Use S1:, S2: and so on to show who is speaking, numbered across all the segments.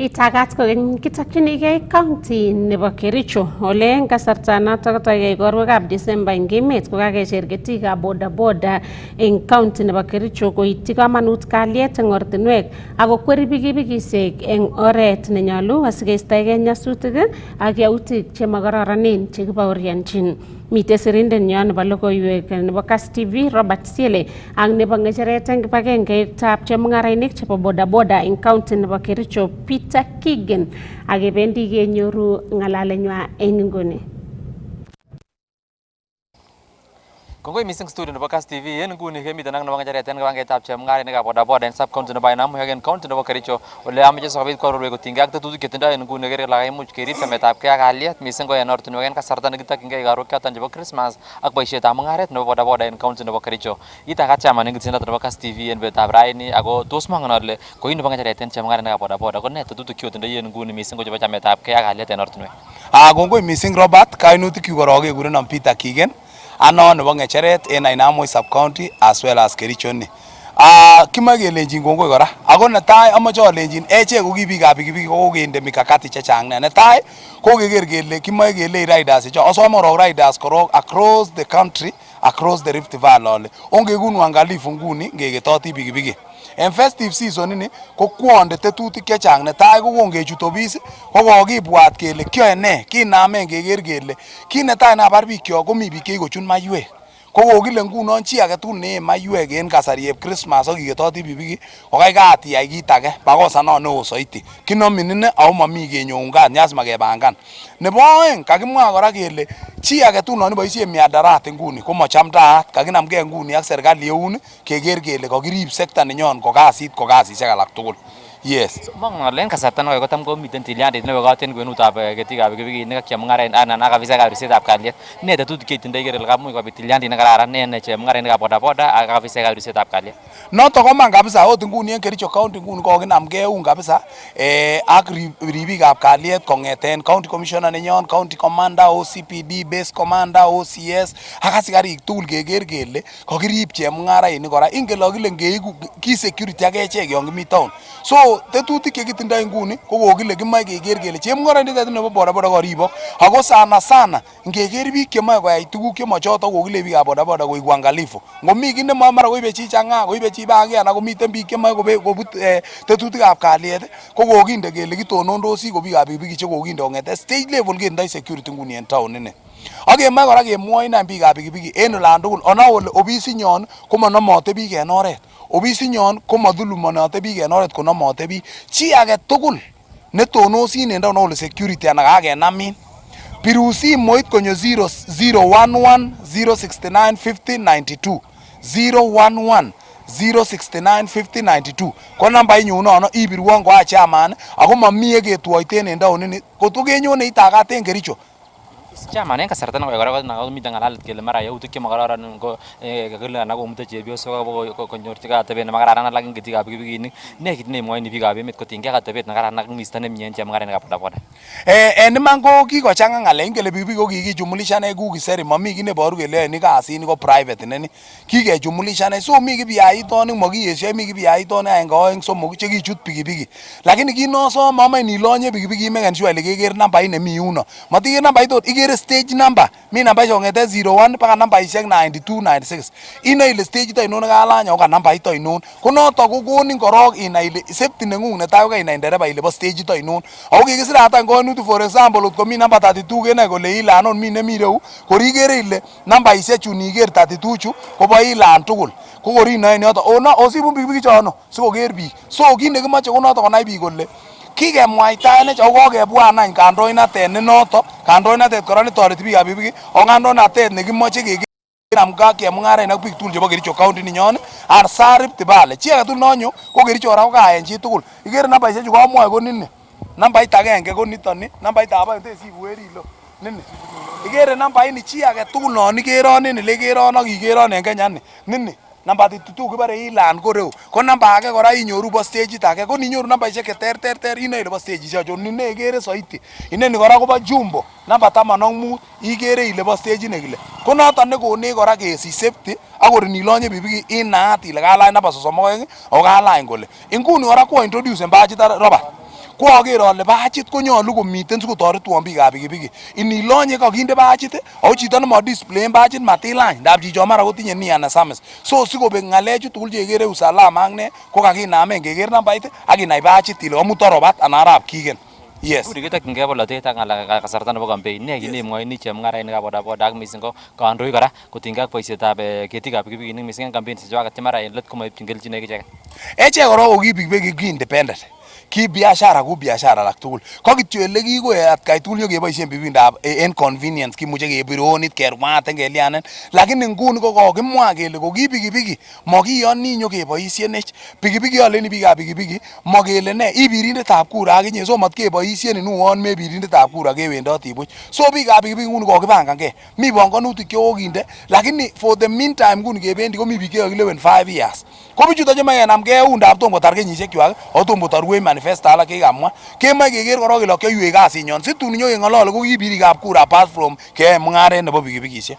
S1: Itagat kokeny kitokchinigei county nebo Kericho ole eng kasarta notok kotoigei igorwekab December eng emet kokakecher ketikab bodaboda eng county nebo Kericho koityi kamanut kalyet eng ortinwek ako kweri pikipikishek eng oret nenyolu asikeistoegei nyasutik ak yautik chemakororonen chekibaorionjin. Mitei sirindenyo nebo logoiwek nebo Kass TV Robert Siele ak nebo ngecheret eng kibagengeitab chemung'arainik chebo bodaboda eng county nebo Kericho Peter Kigen ak kebendi kenyoru ng'alalenywa eng nguni.
S2: Kongoi missing studio nebo Kass TV en nguni kemiten ak nebo ngecheret en kibagengeitab chemung'arainikab bodaboda en sub county nebo Namu ak en county nebo Kericho ole amoche sikobit kwororwech kotinygei ak tetutik chetindoi en nguni kere kele kaimuch kerib chametabgei ak kalyet missing ko en ortinwek en kasarta nekitokyingei igorwek choton chebo Christmas ak boisietab mung'aret nebo bodaboda en county nebo Kericho. Itagat chairman en kitendet nebo Kass TV en betutab raini ako tos mongen ale koi nebo ngecheret en chemung'arainikab bodaboda ko ne tetutik chotindoi en nguni missing ko chebo chametabgei ak kalyet en ortinwek.
S3: Kongoi missing Robert, kainutikyuk korok kekurenon Peter Kigen. Ano nebo ngecheret en Namu sub county as well as Kericho ni. Kimoe kelenjin kongoi kora. Ako netai amoche alenjin echek ko ki biikab pikipiki kokende mikakati chechang ne. Netai ko keker kele kimoe kelei riders icho. Asome korok riders korok across the country, across the Rift Valley ole. Ongekunu uangalifu nguni ngeketoti pikipiki. En festive season ini ko kwonde tetutik chechang. Netai ko kongechut office ko kokibwat kele kyoe ne, kinamen keker kele kit netai nabar bikyok komi biik chekikochun maiywek. Ko kokile ngunon chi agetugul nee maiywek en kasarieb Christmas ak kiketoti pikipiki ko kaikai iyai kit age makosa non neo soiti. Kinomin ine ako momi kenyoun kat nyasima kebangan. Nebo oeng kakimwa kora kele chi agetugul non iboisien miadarati nguni ko machamdaat kakinamgei nguni ak serikali eun keker kele kokirib sekta nenyon ko kasisiek alak tugul. Yes.
S2: Mongen ale en kasarta nekoi kotam komiten tilyandit newekat en kwenutab ketikab pikipikinik ak chemung'arainik anan ak afisaekab ripsetab kalyet. Ne tetutik chetindoi kere kole kamuch kobit tilyandit nekararan en chemung'arainikab bodaboda ak afisaekab ripsetab kalyet.
S3: Notok koman kabisa ot nguni en Kericho county nguni kokinamgei eun kabisa ak ribikab kalyet kong'eten county commissioner nenyon, county commander, OCPD, base commander, OCS ak asikarik tugul keker kele kokirib chemung'arainik kora. Ingen kele ngeiku ki security ak echek yon kimi town. So tetutik chekitindoi nguni ko kokile kimoe keker kele chemung'araindet nebo bodaboda koribok ako sana ngeker biik chemoe koyai tuguk chemochotok kokile biikab bodaboda koik uangalifu. Ngomi kit nemoe mara koibe chi chang'a, koibe chi bangiat anan komiten biik chemoe kobut tetutikab kalyet ko kokinde kele kitonondosi ko biikab pikipiki chekokinde kong'eten state level kendoi security nguni en town ini. Ak kemoe kora kemwoi inam biikab pikipiki en olan tugul ona ole ofisinyon komonomote biik en oret. Ofisinyon komadhulumonote biik en oret konomote biik. Chi age tugul netonosin en town ole security anan kakenamin biru simoit konyo 011 069 50 92 011 069 50 92 ko nambait nyun nono ibirwon ko achaman ako mamie ketwoiten en town ini koto kenyone itagat en Kericho.
S2: Chairman en kasarta nekoi kora komiten ng'alalet kele mara yautik chemakororon ko kakile anan komute chepyosok konyorchigei atebet nemakararan alak en ketikab pikipikinik. Ne kit nemwoini biikab emet kotinygei ak atebet nekararan ak misto nemie en chemung'arainikab bodaboda?
S3: En iman ko kikochang'a ng'alek ingele pikipiki ko kikijumulishan ku kiseri momi kit neboru kele yoe ni kasini ko private ineni kikejumulishan so mi kipyaitonik mokiyesio mi kipyaitonik aenge oeng somok chekichut pikipiki lakini kit nosome amoe nilonye pikipiki imeken sure ile keker nambait nemi yuno matiker nambait ot ikere stage number mi nambait kong'eten 01 mpaka nambaisiek 92 96 inoe ile stagit ainon nekalany ako ka nambait ainon ko notok kokonin korok inai ile safety neng'ung netai kokainai ndereba ile bo stagit ainon ako kikisir hata koinutik for example ot komi namba 32 kenoe kole ilan ot mi nemi ireu kor ikere ile nambaisiek chun iker 32 chu kobo ilan tugul ko kor inoe en yotok osibun pikipiki chono sikoker biik so kit nekimoche ko notok konai biik kole kikemwaitaenech ako kokebwan any kandoinatet nenotok kandoinatet kora netoreti biikab pikipiki ako kandoinatet nekimoche keker chemung'arainik ak biik tugul chebo Kericho county ninyon asa Rift Valley chi agetugul nonyo ko Kericho kora ko kaen chi tugul ikere nambaisiek chu kamwoe ko nini nambait agenge ko niton ni nambaitab oeng tesibweri ilo nini ikere nambaini chi agetugul non ikeron en ile ikeron ak ikeron en Kenya nini namba 32 kibore ilan koreu ko namba age kora inyoru bo stageit age ko ninyoru nambaisiek cheterter inoe ile bo stageisiek achon ni nekere soiti ineni kora kobo jumbo namba 15 ikere ile bo stage nekile ko noton nekonech kora kesich safety ak kor nilonye pikipiki inaat ile kalany namba 32 ako kalany kole inguni kora ko introduce bachit Robert ko ager ale bachit konyalu komiten sikotoretwon biikab pikipiki inilonye kakinde bachit ako chito nemo display bachit matilany ndab chicho mara kotinye nia na samis so sikobek ngalechu tugul chekere usalama ak ne ko kakinamen keker nambait ak inai bachit ile amut robat anan arap kigen. Yes.
S2: Uri kitokyingei bolotet ak ng'alek kasarta nebo campaign ne kit nemwoini chemung'arainikab bodaboda ak missing ko kandoik kora kotinygei ak boisietab ketikab pikipikinik missing en campaign chechwaket che mara en let komoipchin kelchinoik icheket.
S3: Echek kora ko ki pikipiki ki independent ki biashara ku biashara alak tugul ko kityo ele kiko atkai tugul nyokeboisien pikipikindab en convenience kimuche kebironit kerwaten kelianen lakini nguni ko kokimwa kele ko ki pikipiki mokiyoni nyokeboisienech pikipiki aleni biikab pikipiki mokele ne ibirindetab kura akinye so matkeboisien inuon mebirindetab kura kewendoti buch so biikab pikipiki nguni kokipangankei mi bongonutik chekokinde lakini for the meantime nguni kebendi komi biik chekokilewen 5 years ko bichuto chemakenamkei eundab tom kotar kenyisiekchwak ako tom kotar wei manifesto alak chekikamwa kemoe keker korok kele kyoiwech kasinyon situn nyokeng'olole ko ki birikab kura apart from keyoe mung'aret nebo pikipikisiek.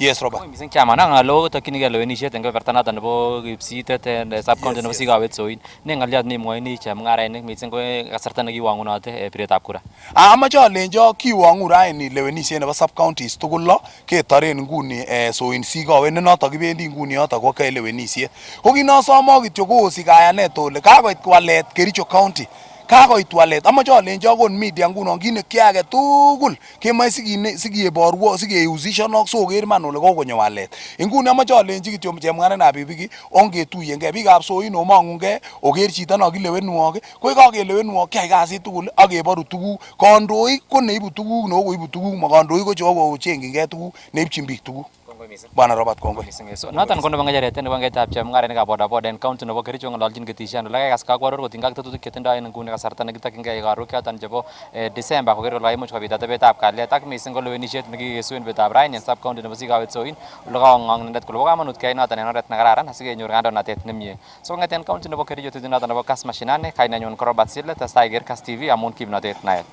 S3: Yes, Robert.
S2: Missing chairman ak ng'alo kotokyinigei lewenisiet en kebeberta noton nebo Kipsitet en subcounty nebo Sikawet Soin ne ng'olyot nemwoini chemung'arainik missing ko kasarta nekiwang'unote biretab kura.
S3: Amache alenjo kiwang'u raini lewenisiet nebo subcounties tugul lo ketoren nguni Soin Sikawet ne notok kibendi nguni yotok ko kei lewenisiet ko kinosomo kityo kosich kayanet ole kakoit walet Kericho County kakoit walet amache alenjo akot media ngunon kit nekiage tugul kemoe sikeborwo sikehusishonok soker man ole kokonyo walet inguni amache alenji kityo chemung'arainikab pikipiki ongetuyengei biikab Soin omong'ungei oker chito nokilewenwok ko yekakelewenwok kyai kasit tugul ak keboru tuguk kandoik ko neibu tuguk nekokoibu tuguk ma kandoik ko chekokochengchingei tuguk neibchin biik tuguk. Bwana Robert kongoi.
S2: So noton ko nebo ng'echeret nebo ngetab chemung'arainikab bodaboda en county nebo Kericho ng'ololchin ketisian ole kakas kakwaror kotinygei ak tetutik chetindoi en nguni kasarta nekitokyingei ikorwek choton chebo December koker kole kaimuch kobit atebetab kalyet ak missing ko lewenisiet nekikesu en betab raini en subcounty nebo Sikawet Soin ole kang'ong inendet kole bo kamanut keyai noton en oret nekararan asikenyor kandoinatet nemie. So kong'eten county nebo Kericho tetutik noton nebo Kass Mashinani kainenyun ko Robert Sile testai iker Kass TV amun kimnotet naet.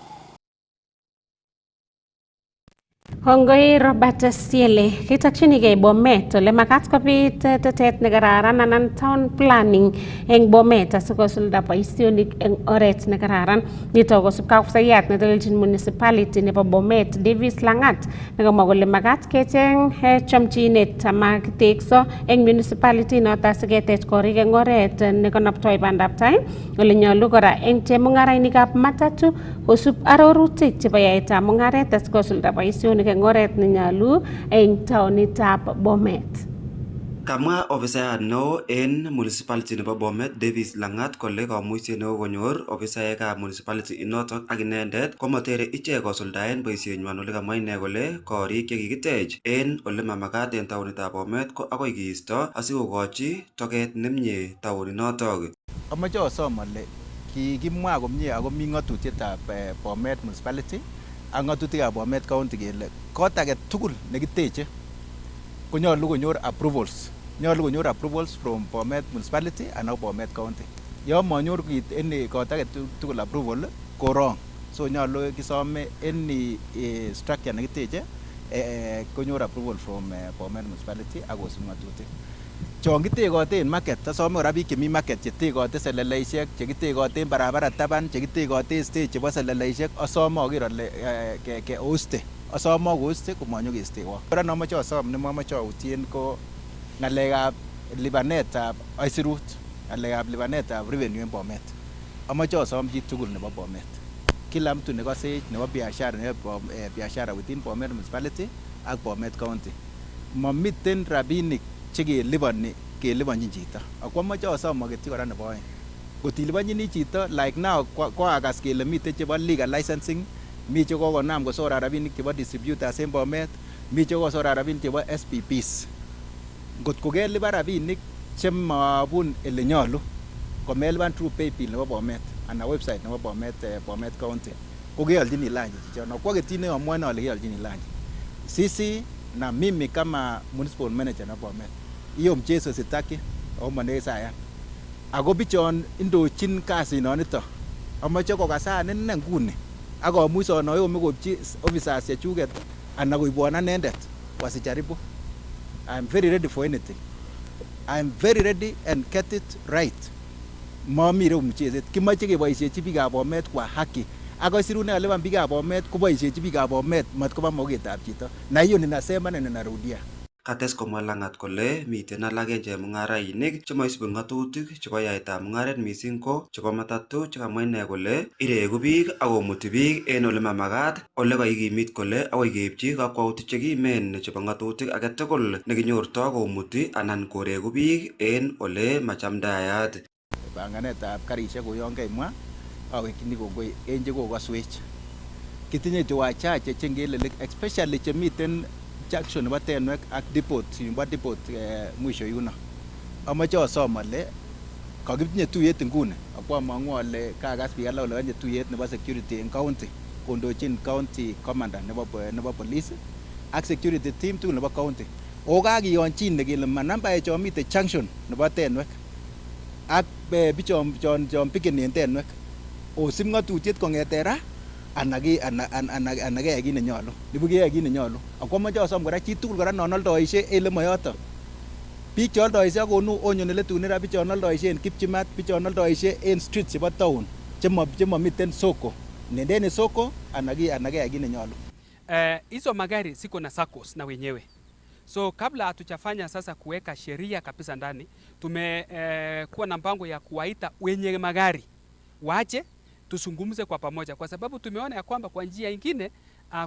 S1: Kongoi Robert Siele, kitokchinigei Bomet ole makat kobit tetet nekararan anan town planning eng Bomet asikosulda boisionik eng oret nekararan. Nitok kosubkei ak ofisayat netelelchin municipality nebo Bomet Davis Langat nekamwa kole makat kecheng chomchinet amakitekso eng municipality notok asiketech korik eng oret nekonoptoi bandab tai ole nyolu kora eng chemung'arainikab matatu kosub arorutik chebo yaetab mung'aret asikosulda boisionik eng oret nenyolu eng taonitab Bomet.
S4: Kamwa ofisayat neo en municipality nebo Bomet Davis Langat kole kamuiset neo konyor ofisaekab municipality inotok ak inendet komatere ichek kosuldaen boisienywan ole kamwa ine kole korik chekikitech en ole mamakat en taonitab Bomet ko akoi kiisto asikokochi toket nemie taoninotok.
S5: Amache asom ale kikimwa komie ako mi ng'atutietab Bomet municipality ak ng'atutikab Bomet county kele kot age tugul nekiteche konyolu konyor approvals. Nyolu konyor approvals from Bomet municipality and Bomet county. Yon manyor kit any kot age tugul approval ko wrong. So nyolu kisome any structure nekiteche konyor approval from Bomet municipality ak kosub ng'atutik. Chon kitekote en market, asome kora biik chemi market chetekote seleleisiek, chekitekote en barabara taban, chekitekote stage chebo seleleisiek, asome aker ale ke-hoste. Asome kohoste komanyokestewok. Kora nomoche asom nemomoche autien ko ng'alekab lipanetab aisurut, ng'alekab lipanetab revenue en Bomet. Amoche asom chi tugul nebo Bomet. Kila mtu nekosech nebo biashara within Bomet municipality ak Bomet county. Mamiten rabinik chekelipani kelipanchin chito. Ako amoche asom aketyi kora nebo oeng. Kotilipanchini chito like now koakas kele miten chebo legal licensing, mi chekokonam kosora rabinik chebo distributors en Bomet, mi chekosora rabinik chebo SPPs. Ngot ko kelipan rabinik chemabun ele nyolu, komelipan through paybill nebo Bomet anan website nebo Bomet county, ko kealchini lunch chichon. Ako aketyi neamwoe ale kealchini lunch. Sisi na mimi kama municipal manager na Bomet, hiyo mchezo sitaki au manesa. Ako bichon indochin kasinonito amache kokasan inne nguni akomuch onoe kopchi officers chechuket anan koibwan anendet wasijaribu. I am very ready for anything. I am very ready and get it right. Momire mchezo. Kimoche keboisiechi biikab Bomet kwa haki. Ako sirune alipan biikab Bomet koboisiechi biikab Bomet mat koba mogetab chito. Na hiyo ninasema na ninarudia.
S4: Kates komwa Langat kole miten alak en chemung'arainik chemoisibi ng'atutik chebo yaetab mung'aret missing ko chebo matatu chekamwa ine kole iregu biik ak komuti biik en ole mamagat ole kaikimit kole akoi keipchi kakwautik chekimen chebo ng'atutik age tugul nekinyorto komuti anan koregu biik en ole machamdayat.
S5: Panganetab karisiek kou yon kaimwa awekchini kongoi en chekokoswech. Kitinye wachache chengelelik especially chemiten junction nebo Tenwek ak depot yumbo depot mwisho yuno. Amache asom ale kakitinye tuyet nguni akwa mang'u ale kakas biik alak ole tuyet nebo security en county kondochin county commander nebo police ak security team tugul nebo county. O kakiyonjin kele manamba chon miten junction nebo Tenwek ak bichon pikeni en Tenwek osib ng'atutiet kong'eten ra ana keyai kit nenyolu. Nibu keyai kit nenyolu. Ako amache asom kora chitugul kora non oldoishe en ele moyoton. Biik che oldoishe akonu onyon ele tun ra bichon oldoishe en Kipchimat, bichon oldoishe en streets chebo town chemomiten soko. Nendeni soko ana keyai kit nenyolu.
S6: Hizo magari ziko na SACCOS na wenyewe. So kabla hatujafanya sasa kuweka sheria kabisa ndani, tumekuwa na mpango ya kuwaita wenye magari waje tusungumze kwa pamoja, kwa sababu tumeona ya kwamba kwa njia nyingine,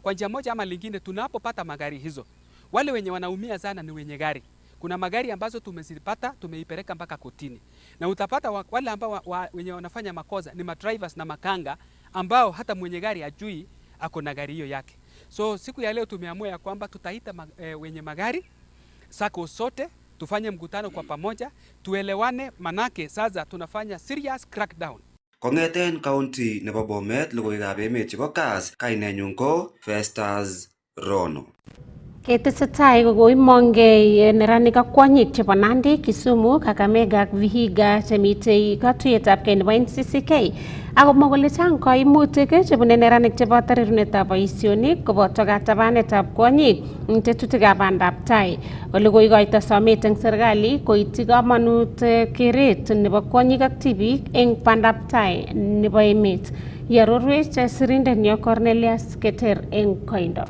S6: kwa njia moja ama lingine, tunapopata magari hizo, wale wenye wanaumia sana ni wenye gari. Kuna magari ambazo tumezipata, tumeipeleka mpaka kotini, na utapata wale ambao wenye wanafanya makosa ni madrivers na makanga ambao hata mwenye gari ajui ako na gari hiyo yake. So siku ya leo tumeamua ya kwamba tutaita wenye magari sako sote, tufanye mkutano kwa pamoja, tuelewane, manake sasa tunafanya serious crackdown.
S4: Kong'eten county nebo Bomet logoiwekab emet chebo Kass, kainenyun ko Festus Rono.
S1: Ketesetai kokoimongei neranik ak kwonyik chebo Nandi, Kisumu, Kakamega ak Vihiga chemitei katuiyetabgei nebo NCCK akomwa kole chang koimutik chebune neranik cheboto rerunetab boisionik koboto katabanetab kwonyik eng tetutikab bandab tai. Ole koikoito somet eng serikali koityi komonut keret nebo kwonyik ak tibik eng bandab tai nebo emet. Iarorwech sirindenyo Cornelius Keter eng koindo.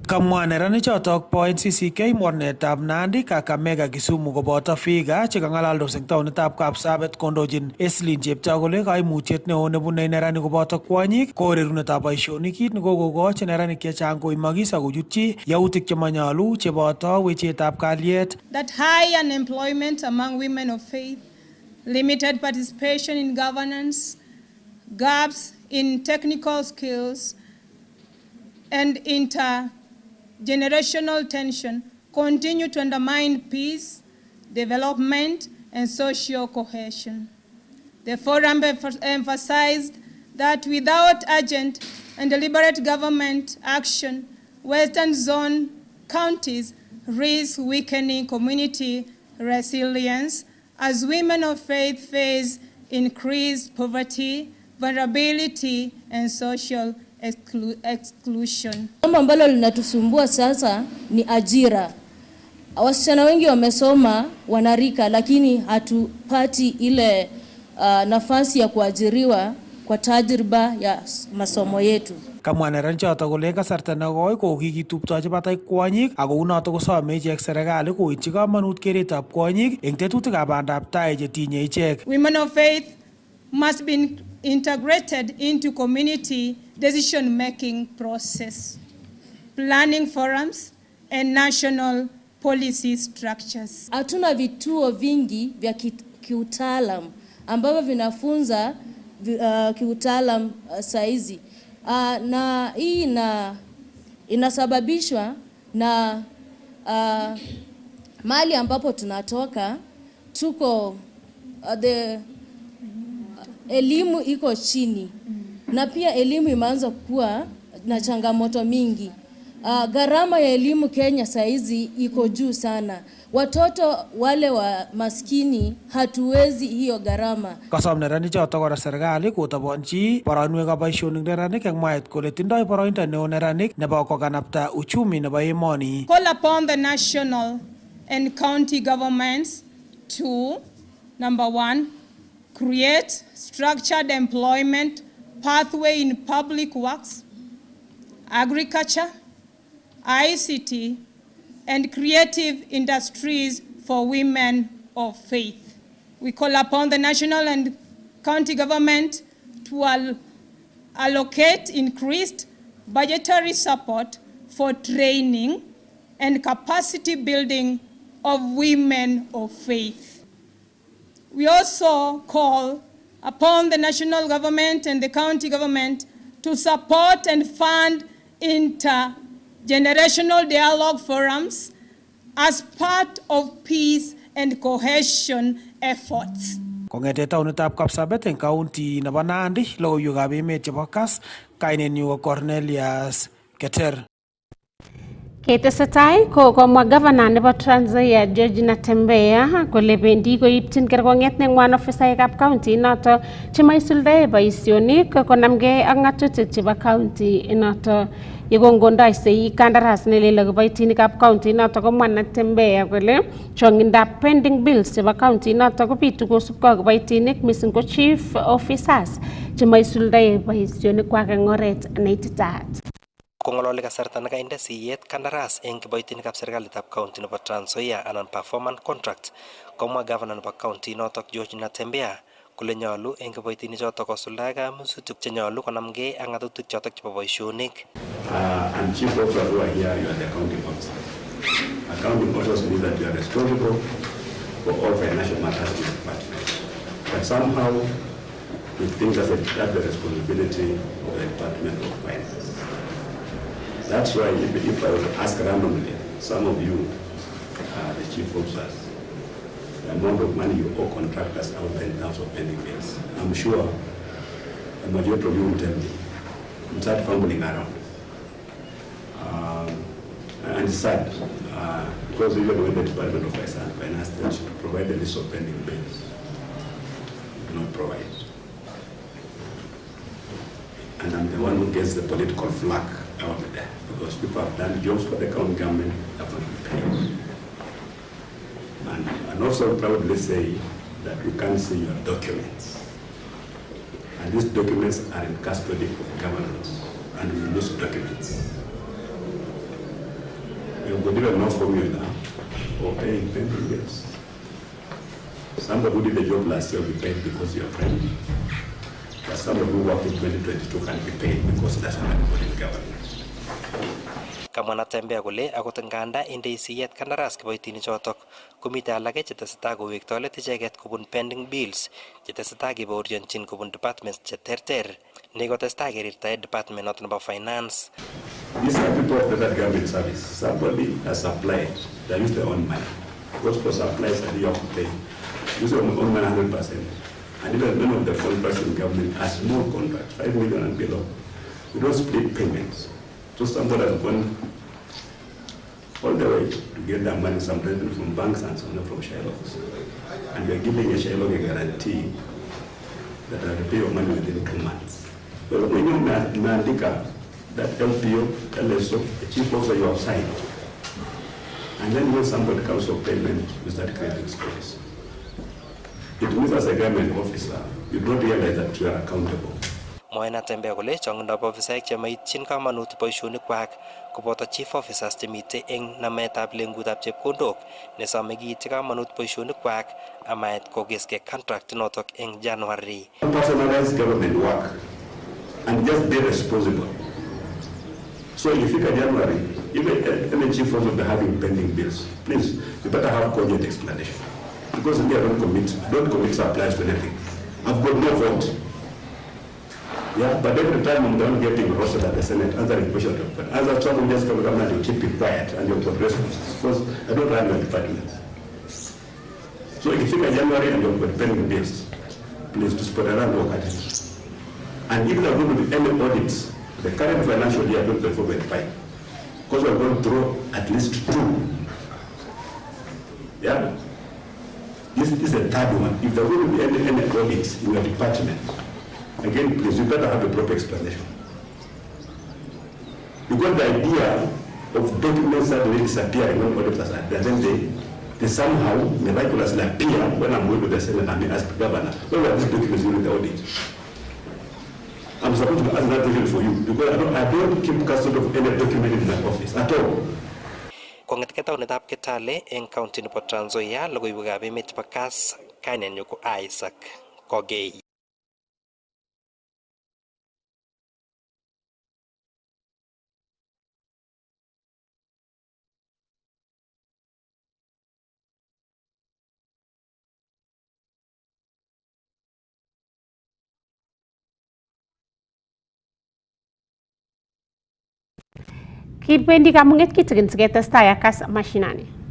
S7: Kamwa neranik chotok bo NCCK mornetab Nandi, Kakamega, Kisumu koboto Vihiga chekang'alaldos eng taonitab Kapsabet kondochin Eslin Cheptoo kole kaimutiet neo nebune neranik koboto kwonyik ko rerunetab boisionik, kit nekokokoch neranik chechang koimokis akochutyi yautik chemanyolu cheboto wechetab kalyet.
S8: That high unemployment among women of faith, limited participation in governance, gaps in technical skills, and intergenerational tension continue to undermine peace, development, and social cohesion. The forum emphasized that without urgent and deliberate government action, Western Zone counties risk weakening community resilience as women of faith face increased poverty, vulnerability, and social exclusion.
S9: Jambo ambalo linatusumbua sasa ni ajira. Wasichana wengi wamesoma, wanarika, lakini hatupati ile nafasi ya kuajiriwa kwa tajriba ya masomo yetu.
S7: Kamwa neranik chotok kole kasarta nekoi kokikituptochi batai kwonyik ako unotok kosome ichek serikali koityi komonut keretab kwonyik eng tetutikab bandab tai chetinye ichek.
S8: Women of faith must be integrated into community decision-making process, planning forums, and national policy structures.
S9: Hatuna vituo vingi vya kiutaalam ambavyo vinafunza kiutaalam saizi. Na hii inasababishwa na mahali ambapo tunatoka tuko elimu iko chini, na pia elimu imeanza kuwa na changamoto mingi. Gharama ya elimu Kenya saizi iko juu sana. Watoto wale wa maskini hatuwezi hiyo gharama.
S7: Kasom neranik chotok kora serikali kotobonchi boroinwekab boisionik neranik eng mwaet kole tindoi boroindo neo neranik nebo kokanapta uchumi nebo emoni.
S8: Call upon the national and county governments to, number one, create structured employment pathway in public works, agriculture, ICT, and creative industries for women of faith. We call upon the national and county government to allocate increased budgetary support for training and capacity building of women of faith. We also call upon the national government and the county government to support and fund intergenerational dialogue forums as part of peace and cohesion efforts.
S7: Kongete taunitab Kapsabet eng county nebo Nandi, logoiwekab emet chebo Kass, kainenyu ko Cornelius Keter.
S1: Ketesetai ko komwa governor nebo Trans Nzoia George Natembeya kole bendi koipchin kerkong'et neng'wan ofisaekab county inoto chemaisuldae boisionik konamgei ak ng'atutik chebo county inoto. Yekongondoi kandaras nelel kiboitinikab county inoto komwa Natembeya kole chong'indab pending bills chebo county inoto kobitu kosubkei ak kiboitinik mising ko chief officers chemaisuldae boisionikwak eng oret neititaat.
S10: Kong'ololi kasarta nekainde siyet kandaras eng kiboitinikab serikalitab county nebo Trans Nzoia anan performance contract, komwa governor nebo county notok George Natembeya kole nyolu eng kiboitinichotok kosuldae kamusutik chenyolu konamgei ak ng'atutik chotok chebo boisionik.
S11: And chief officers who are here, you are the accounting officers. Accounting officers means that you are responsible for all financial matters in the department. But somehow we think that that's the responsibility of the Department of Finance. That's why if I was asked randomly, some of you, the chief officers, the amount of money you owe contractors out there in terms of pending bills, I'm sure the majority of you will tell me, you start fumbling around. And it's sad, because even when the Department of Finance tells you to provide a list of pending bills, you do not provide. And I'm the one who gets the political flack out there, because people have done jobs for the county government, have not been paid. And also proudly say that we can't see your documents. And these documents are in custody of governance, and we lose documents. You've got even no formula for paying pending bills. Somebody who did the job last year will be paid because you're a friend. But somebody who worked in 2022 can be paid because that's not anybody in government.
S10: Kamwa Natembeya kole akot nganda indei siyet kandaras kiboitinichotok komitei alake chetesetai kowektoi let icheket kobun pending bills chetesetai kebaorionchin kobun departments cheterter nekotestai kerirtae department noto nebo finance.
S11: These are people of the government service. Somebody has applied, they use their own money. Because for supplies that you have to pay, use your own money 100%. And even none of the contracts in government are small contracts, 5 million and below. We don't split payments. So somebody has gone all the way to get their money, sometimes from banks and sometimes from Shylocks. And we are giving a Shylock a guarantee that I will pay your money within 2 months. But when you mandika that LPO, LSO, the chief officer you have signed, and then when somebody comes for payment, you start creating stories. It means as a government officer, you don't realize that you are accountable.
S10: Mwae Natembeya kole chong'indab ofisaek chemaityin kamanut boisionikwak koboto chief officers chemitei eng nametab lengutab chepkondok nesome kiityi kamanut boisionikwak amait kokeskei contract notok eng January.
S11: Personalize government work and just be responsible. So if you look at January, even any chief officer will be having pending bills. Please, you better have cogent explanation. Because we don't commit supplies to anything. I've got no vote. Yeah, but every time I'm done getting roasted at the Senate, answering questions, but as a trouble just come and you keep it quiet and you've got responses. Because I don't run my department. So if you look at January and you've got pending bills, please just put around look at it. And if there are going to be any audits, the current financial year 2024-25, because we're going through at least 2. Yeah. This is the third one. If there will be any audits in your department, again, please, you better have a proper explanation. Because the idea of documents suddenly disappearing when auditors are there, then They somehow miraculously appear when I'm going to the Senate and ask the governor, where were these documents during the audit? I'm supposed to ask that question for you because I don't keep custody of any document in my office at all.
S10: Kong'et ketaunetab Kitale eng county nebo Trans Nzoia, logoiwekab emet chebo Kass, kainenyu ko Isaac Kogei.
S1: Kibendi kamung'et kitigin siketestai ak Kass Mashinani.